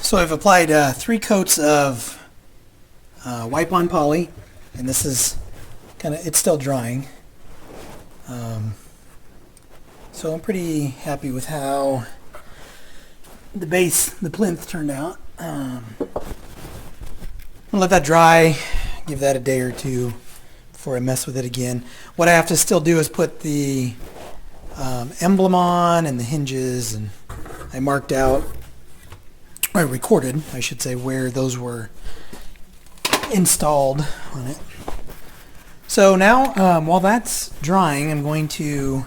So I've applied 3 coats of wipe-on poly, and this is it's still drying. So I'm pretty happy with how the plinth turned out. I'll let that dry, give that a day or two before I mess with it again. What I have to still do is put the emblem on and the hinges, and I marked out, or I recorded, I should say, where those were installed on it. So now, while that's drying, I'm going to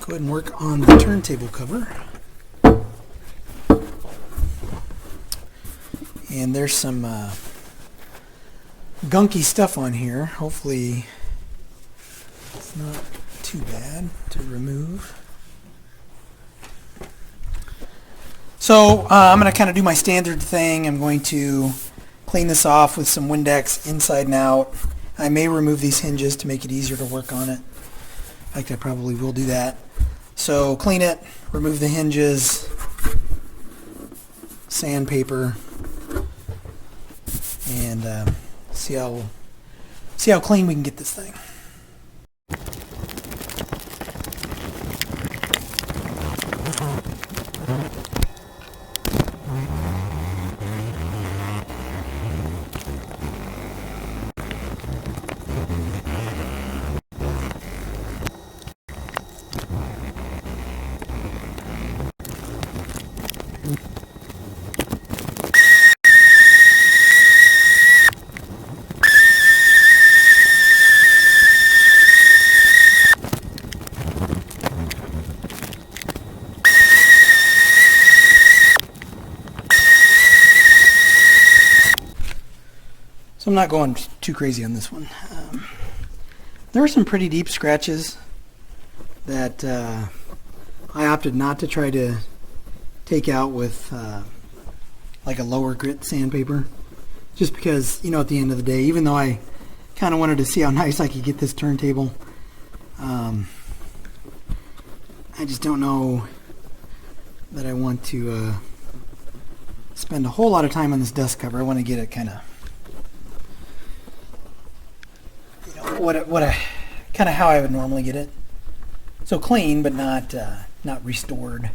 go ahead and work on the turntable cover. And there's some gunky stuff on here. Hopefully it's not too bad to remove. So I'm going to kind of do my standard thing. I'm going to clean this off with some Windex inside and out. I may remove these hinges to make it easier to work on it. In fact, I probably will do that. So clean it, remove the hinges, sandpaper, and see how clean we can get this thing. So I'm not going too crazy on this one. There are some pretty deep scratches that I opted not to try to take out with like a lower grit sandpaper, just because, you know, at the end of the day, even though I kind of wanted to see how nice I could get this turntable, I just don't know that I want to spend a whole lot of time on this dust cover. I want to get it kind of, kind of how I would normally get it. So clean, but not restored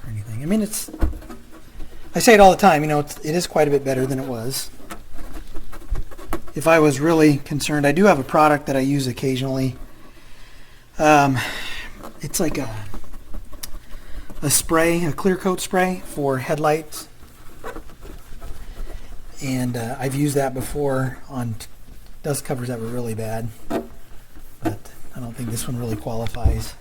or anything. I mean, I say it all the time, you know, it is quite a bit better than it was. If I was really concerned, I do have a product that I use occasionally. It's like a spray, a clear coat spray for headlights. And I've used that before on dust covers that were really bad, but I don't think this one really qualifies.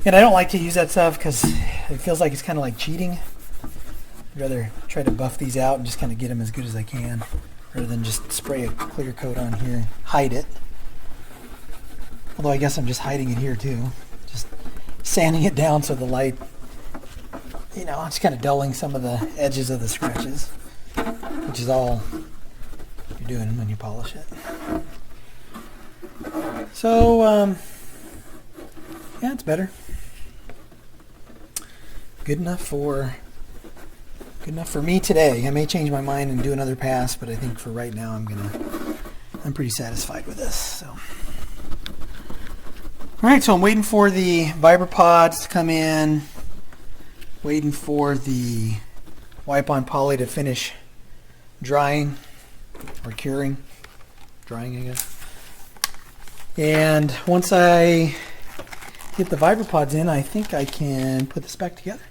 And I don't like to use that stuff because it feels like it's kind of like cheating. I'd rather try to buff these out and just kind of get them as good as I can, rather than just spray a clear coat on here and hide it. Although I guess I'm just hiding it here too, just sanding it down so the light, you know, it's kind of dulling some of the edges of the scratches, which is all you're doing when you polish it. So yeah, it's better. Good enough for me today. I may change my mind and do another pass, but I think for right now I'm pretty satisfied with this. So alright, so I'm waiting for the Vibra pods to come in, waiting for the wipe-on poly to finish drying, or curing, drying I guess. And once I get the Vibra pods in, I think I can put this back together.